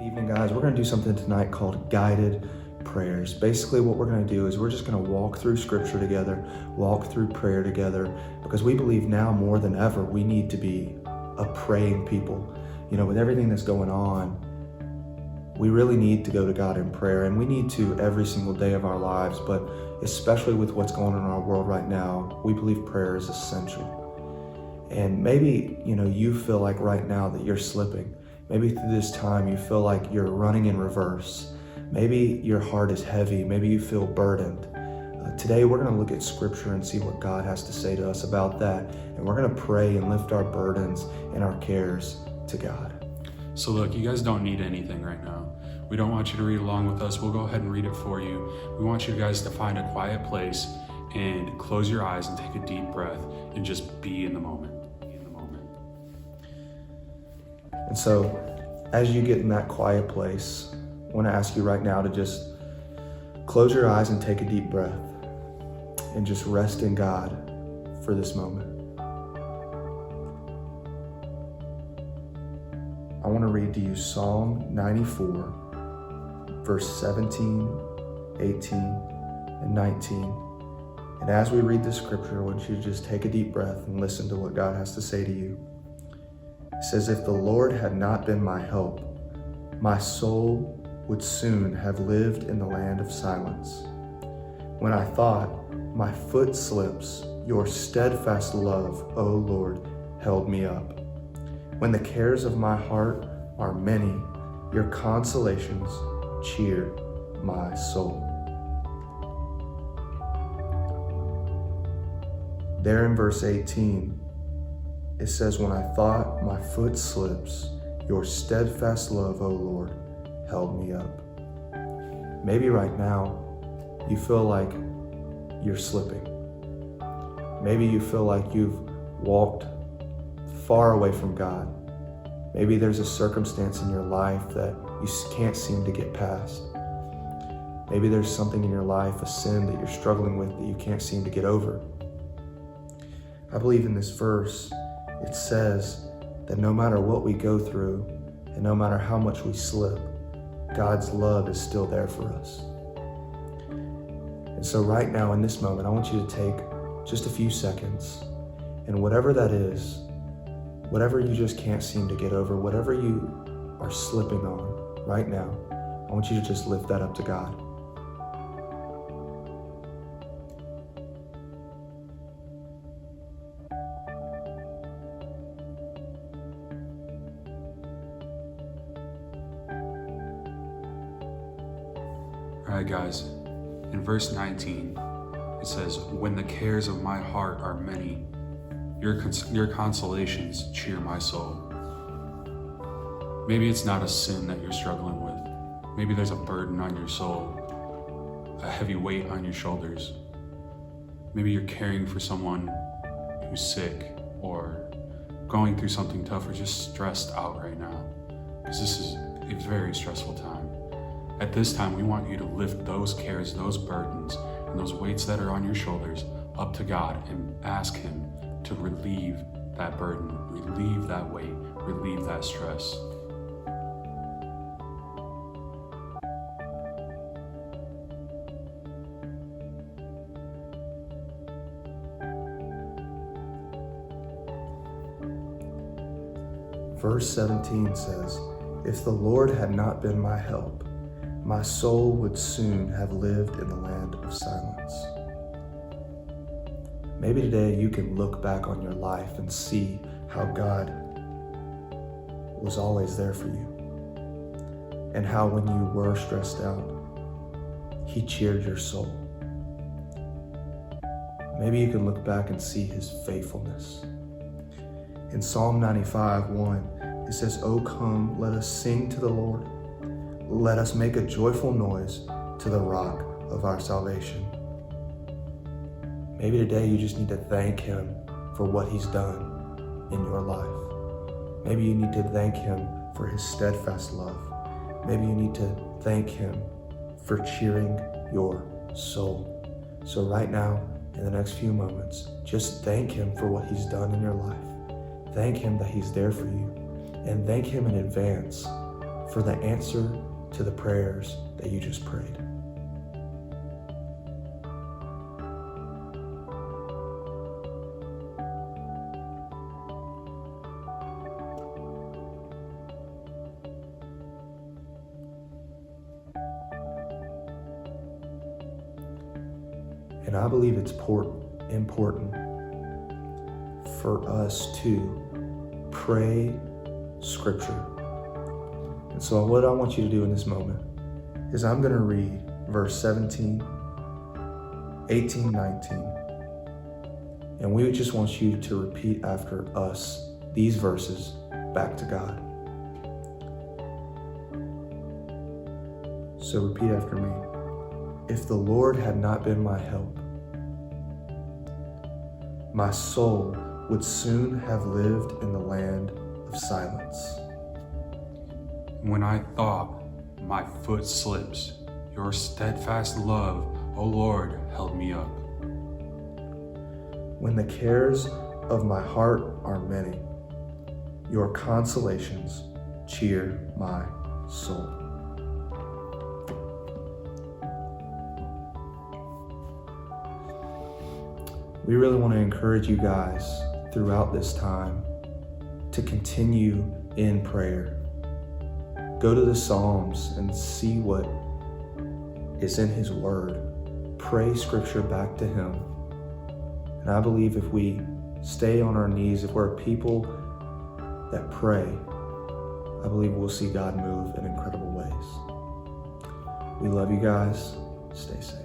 Evening, guys. We're going to do something tonight called guided prayers. Basically, what we're going to do is we're just going to walk through scripture together, walk through prayer together, because we believe now more than ever we need to be a praying people. You know, with everything that's going on, we really need to go to God in prayer, and we need to every single day of our lives, but especially with what's going on in our world right now, we believe prayer is essential. And maybe, you feel like right now that you're slipping. Maybe through this time you feel like you're running in reverse. Maybe your heart is heavy. Maybe you feel burdened. Today we're going to look at scripture and see what God has to say to us about that. And we're going to pray and lift our burdens and our cares to God. So look, you guys don't need anything right now. We don't want you to read along with us. We'll go ahead and read it for you. We want you guys to find a quiet place and close your eyes and take a deep breath and just be in the moment. And so, as you get in that quiet place, I want to ask you right now to just close your eyes and take a deep breath and just rest in God for this moment. I want to read to you Psalm 94, verse 17, 18, and 19. And as we read this scripture, I want you to just take a deep breath and listen to what God has to say to you. It says, "If the Lord had not been my help, my soul would soon have lived in the land of silence. When I thought, my foot slips, your steadfast love, O Lord, held me up. When the cares of my heart are many, your consolations cheer my soul." There in verse 18, it says, "When I thought my foot slips, your steadfast love, O Lord, held me up." Maybe right now you feel like you're slipping. Maybe you feel like you've walked far away from God. Maybe there's a circumstance in your life that you can't seem to get past. Maybe there's something in your life, a sin that you're struggling with that you can't seem to get over. I believe in this verse, it says that no matter what we go through and no matter how much we slip, God's love is still there for us. And so right now in this moment, I want you to take just a few seconds, and whatever that is, whatever you just can't seem to get over, whatever you are slipping on right now, I want you to just lift that up to God. All right, guys, in verse 19, it says, "When the cares of my heart are many, your consolations cheer my soul." Maybe it's not a sin that you're struggling with. Maybe there's a burden on your soul, a heavy weight on your shoulders. Maybe you're caring for someone who's sick or going through something tough or just stressed out right now, because this is a very stressful time. At this time, we want you to lift those cares, those burdens, and those weights that are on your shoulders up to God and ask Him to relieve that burden, relieve that weight, relieve that stress. Verse 17 says, "If the Lord had not been my help, my soul would soon have lived in the land of silence." Maybe today you can look back on your life and see how God was always there for you, and how when you were stressed out, He cheered your soul. Maybe you can look back and see His faithfulness. In Psalm 95:1, it says, "O come, let us sing to the Lord. Let us make a joyful noise to the rock of our salvation." Maybe today you just need to thank Him for what He's done in your life. Maybe you need to thank Him for His steadfast love. Maybe you need to thank Him for cheering your soul. So right now, in the next few moments, just thank Him for what He's done in your life. Thank Him that He's there for you, and thank Him in advance for the answer to the prayers that you just prayed. And I believe it's important for us to pray Scripture. And so what I want you to do in this moment is I'm going to read verse 17, 18, 19. And we just want you to repeat after us these verses back to God. So repeat after me. If the Lord had not been my help, my soul would soon have lived in the land of silence. When I thought my foot slips, your steadfast love, O Lord, held me up. When the cares of my heart are many, your consolations cheer my soul. We really want to encourage you guys throughout this time to continue in prayer. Go to the Psalms and see what is in His Word. Pray Scripture back to Him. And I believe if we stay on our knees, if we're a people that pray, I believe we'll see God move in incredible ways. We love you guys. Stay safe.